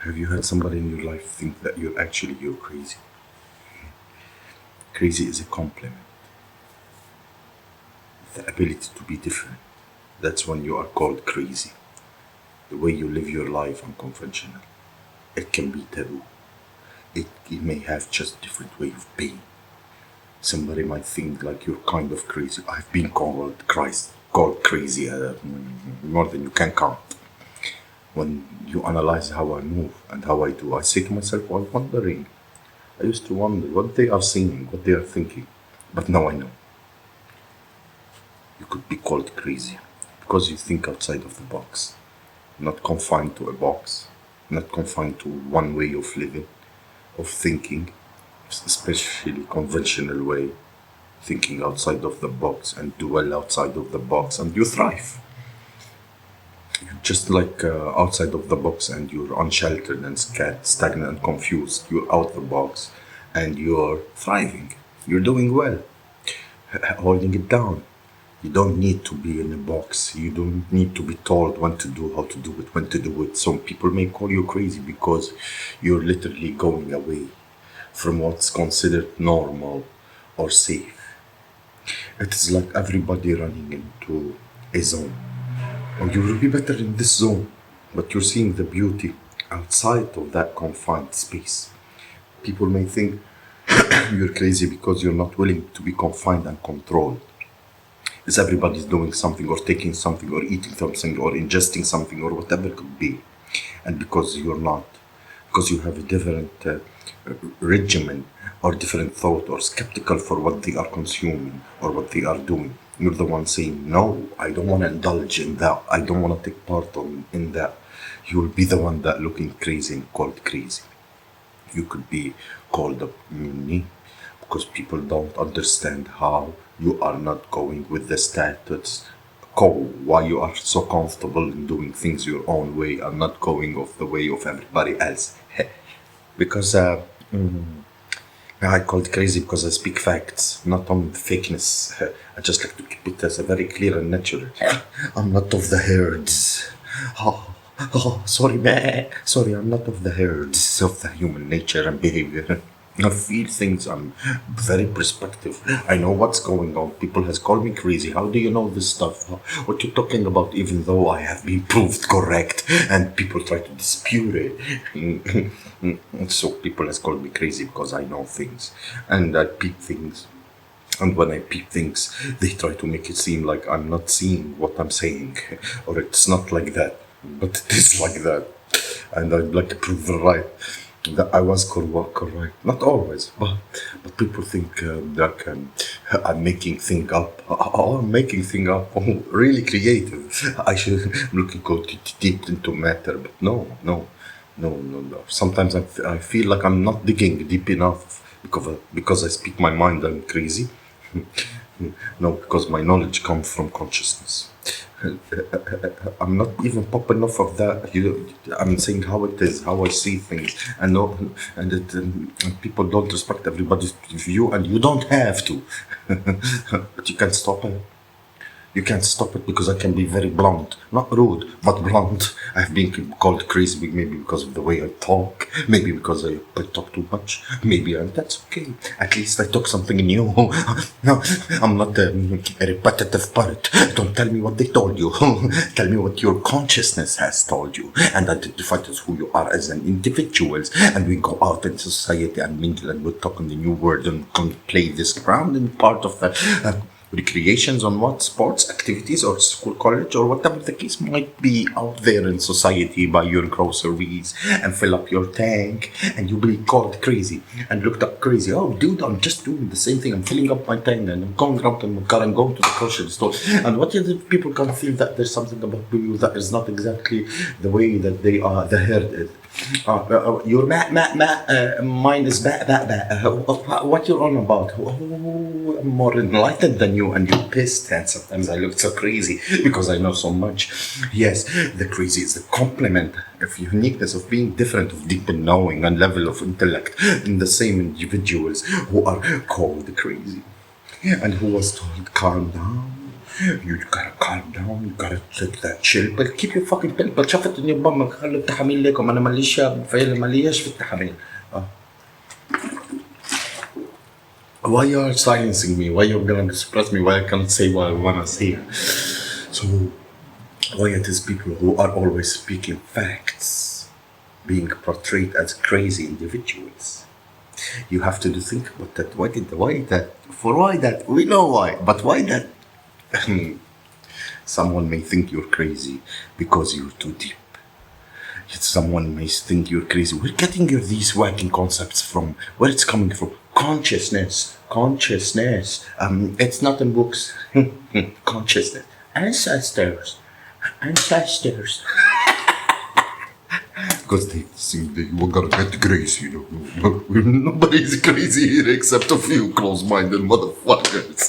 Have you had somebody in your life think that you're crazy? Crazy is a compliment. The ability to be different. That's when you are called crazy. The way you live your life unconventional. It can be taboo. It may have just different way of being. Somebody might think like you're kind of crazy. I've been called crazy more than you can count. When you analyze how I move and how I do, I say to myself, I'm wondering. I used to wonder what they are seeing, what they are thinking. But now I know. You could be called crazy because you think outside of the box, not confined to a box, not confined to one way of living, of thinking, especially conventional way, thinking outside of the box and dwell outside of the box, and you thrive. You're just like outside of the box and you're unsheltered and scared, stagnant and confused. You're out the box and you're thriving. You're doing well, holding it down. You don't need to be in a box. You don't need to be told when to do, how to do it, when to do it. Some people may call you crazy because you're literally going away from what's considered normal or safe. It is like everybody running into a zone. Or you will be better in this zone, but you're seeing the beauty outside of that confined space. People may think you're crazy because you're not willing to be confined and controlled. Is everybody's doing something or taking something or eating something or ingesting something or whatever it could be. And because you're not, because you have a different regimen or different thought or skeptical for what they are consuming or what they are doing, you're the one saying, no, I don't want to indulge in that. I don't want to take part in that. You will be the one that looking crazy and called crazy. You could be called a mini because people don't understand how you are not going with the status quo, why you are so comfortable in doing things your own way and not going off the way of everybody else. Because I called crazy because I speak facts, not on fakeness. I just like to keep it as a very clear and natural. I'm not of the herds. Sorry, man. Sorry, I'm not of the herds of the human nature and behavior. I feel things. I'm very perspective. I know what's going on. People has called me crazy. How do you know this stuff? What you're talking about? Even though I have been proved correct, and people try to dispute it. So people has called me crazy because I know things and I peep things. And when I peep things, they try to make it seem like I'm not seeing what I'm saying, or it's not like that, but it is like that. And I'd like to prove the right that I was correct. Not always, but people think that I'm making thing up. Oh, I'm making thing up. Oh, really creative. I should look go deep into matter, but no. Sometimes I feel like I'm not digging deep enough because I speak my mind. I'm crazy. No, because my knowledge comes from consciousness. I'm not even popping off of that. I'm saying how it is, how I see things, and no, and people don't respect everybody's view, and you don't have to, but you can stop it. You can't stop it because I can be very blunt, not rude, but blunt. I've been called crazy maybe because of the way I talk, maybe because I talk too much, maybe, and that's okay. At least I talk something new. No, I'm not a repetitive parrot. Don't tell me what they told you. Tell me what your consciousness has told you, and identify as who you are as an individual. And we go out in society and mingle, and we talk in the new world and play this grounding part of the. Recreations on what sports activities or school college or whatever the case might be out there in society, buy your groceries and fill up your tank, and you'll be called crazy and looked up crazy. Oh dude, I'm just doing the same thing. I'm filling up my tank and I'm going around in my car and going to the grocery store. And what if people can feel that there's something about you that is not exactly the way that they are, the herd is. Your mine is what you're on about? Oh, I'm more enlightened than you, and you're pissed. And sometimes I look so crazy because I know so much. Yes, the crazy is the complement of uniqueness of being different, of deep in knowing and level of intellect in the same individuals who are called crazy, and who was told calm down. You gotta calm down, you gotta take that chill pill, keep your fucking pill but shove it in your bum. خلوا التحاميل لكم، انا ماليش في التحاميل. Why you are silencing me? Why you're gonna suppress me? Why I can't say what I wanna say? So why it is people who are always speaking facts being portrayed as crazy individuals? You have to think about that. Why that? We know why, but why that? Someone may think you're crazy because you're too deep. Yet someone may think you're crazy. We're getting these wacky concepts from where it's coming from. Consciousness. It's not in books. Consciousness. Ancestors. Because they think that you are gonna get crazy, you know. Nobody's crazy here except a few close-minded motherfuckers.